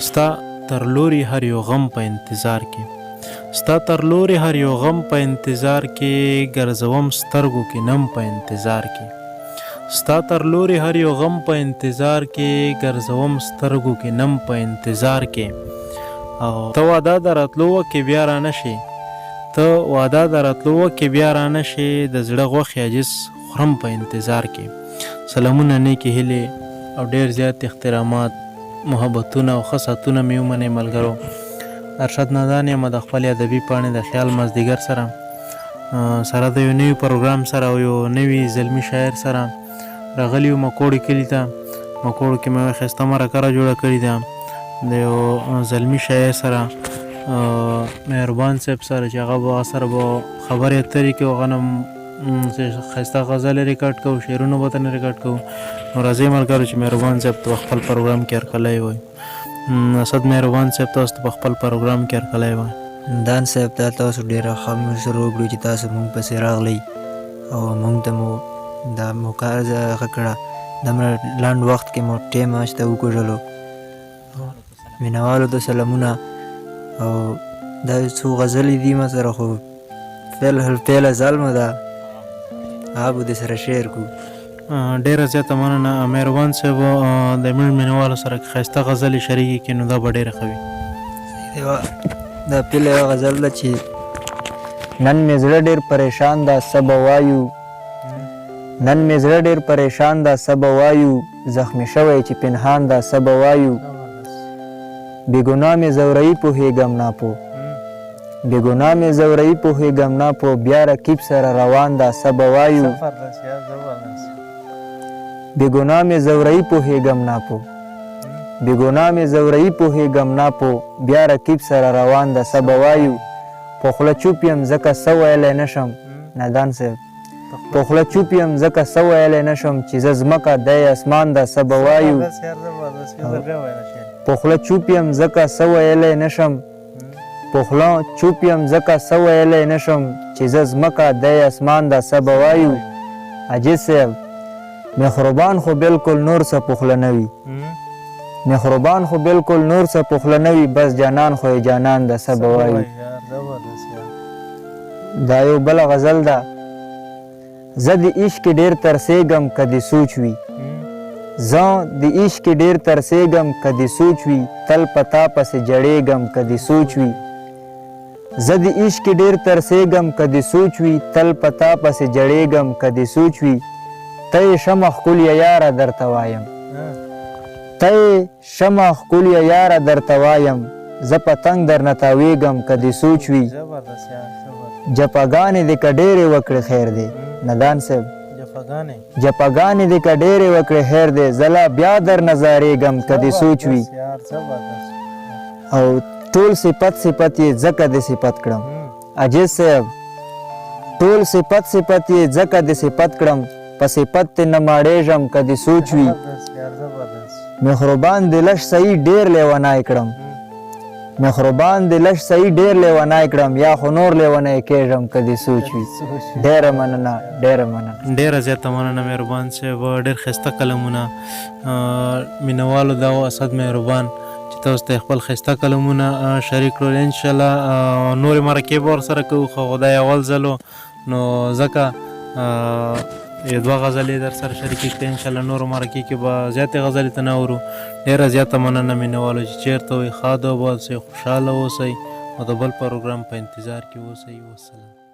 ستا تر لوري هر یو غم په انتظار کې ستا تر لوري هر یو غم په انتظار کې ګرځوم سترګو کې نم په انتظار کې ستا تر لوري هر یو غم په انتظار کې ګرځوم سترګو کې نم په انتظار کې او ته واده د راتلو کې بیا را نشي ته واده د راتلو کې بیا را نشي د زړه غوښې عاجز خورم په انتظار کې سلامونه نیکې هیلې او ډېر زیات احترامات محبتونه او ښه ساعتونه مې ومنئ ملګرو ارشد نادان یم د خپلې ادبي پاڼې د خیال مازدیګر سره د یو نوي پروګرام سره او یو نوي زلمي شاعر سره راغلی یو مکوړې کلي ته مکوړو کې مې یوه ښایسته مرکه را جوړه کړې ده د یو زلمي شاعر سره مهربان صاحب سره چې هغه به سره به خبرې اترې کوي هغه نه ښایسته غزلې ریکارډ کوو شعرونه به ترې ریکارډ کوو نو راځئ ملګرو چې مهربان صاحب ته خپل پروګرام کې هرکلی وایي اسد مهربان صاحب تاسو ته په خپل پروګرام کې هرکلی وایي دان صاحب ته تاسو ډېره ښه مشوره وکړو چې تاسو موږ پسې راغلی او موږ ته مو دا موقع ښه کړه دومره لنډ وخت کې مو ټیم هسته وکړلو مینهوالو ته سلامونه او دا څو غزلې دي ما سره خو پیله ظلمه ده هغه به دې سره شعر کړو ډېره زیاته مننه مهربان صاحب د میړ مینهوالو سره ښایسته غزلې شریکې کړي نو دا به ډېره ښه وي دا پیله یوه غزل ده چې نن مې زړه ډېر پریشان ده څه به وایو نن مې زړه ډېر پریشان ده څه به وایو زخمي شوی چې پنهان ده څه به وایو بېګناه مې زورهي پوهېږم ناپو بېګناه مې زورهي پوهېږم ناپو بیا رقیب سره روان ده څه به وایو بېګناه مې زورهي پوهېږم ناپو بېګناه مې زورهي پوهېږم ناپو بیا رقیب سره روان ده څه به وایو په خوله چوپ یم ځکه څه ویلی نه شم نادان صاحب په خوله چوپ یم ځکه څه ویلی نه شم چې زه ځمکه دی اسمان ده څه به وایو په خوله چوپ یم ځکه څه ویلی نه شم په خوله چوپ یم ځکه څه ویلی نه شم چې زه ځمکه دی اسمان ده څه به وایو عجیز صاحب مهربان خو بلکل نور څه په خوله نه وي مهربان خو بلکل نور څه په خوله نه وي بس جانان خو یې جانان ده څه به وایو دا یو بله غزل ده زه د عشق ډېر ترسېږم که دې سوچ وي زه د عشق ډېر ترسېږم که دې سوچ وي تل په تا پسې جړېږم که دې سوچ وي زه د عشق ډېر ترسېږم که دې سوچ وي تل په تا پسې جړېږم که دې سوچ وي ته یې شمه ښکلیه یاره درته وایم ته یې شمه ښکلیه یاره درته وایم زه پتنګ درنه تاویږم که دې سوچ وي جفاګانې دې که ډېرې وکړې خیر دی ندان صاحب جفاګانې دې که ډېرې وکړې خیر دی زه لا بیا درنه زارېږم که دې سوچ وي او ټول صفت صفت یې ځکه دې صفت کړم عجیز صاحب ټول صفت صفت یې ځکه دې صفت کړم په صفت تې نه ماړېږم که دې سوچ وي مهربان دې لږ صحیح ډېر لیونی کړم مهربان دې لږ صحیح ډېر لیونی کړم یا خو نور لیونی کېږم که دې سوچ وي ډېره مننه ډېره مننه ډېره زیاته مننه مهربان صاحب ډېر ښایسته قلمونه مینهوالو دا و اسد مهربان چې تاسو ته خپل ښایسته قلمونه شریک کړل انشاءالله نورې مرکې به ورسره کوو خو خدای اول ځل نو ځکه یو دوه غزلې در سره شریکې کړې انشاءالله نورو مرکې کې به زیاتې غزلې ته نه اورو ډېره زیاته مننه مینهوالو چې چېرته وئ ښاد او باد اوسئ خوشحاله اوسئ او د بل پروګرام په انتظار کې اوسئ والسلام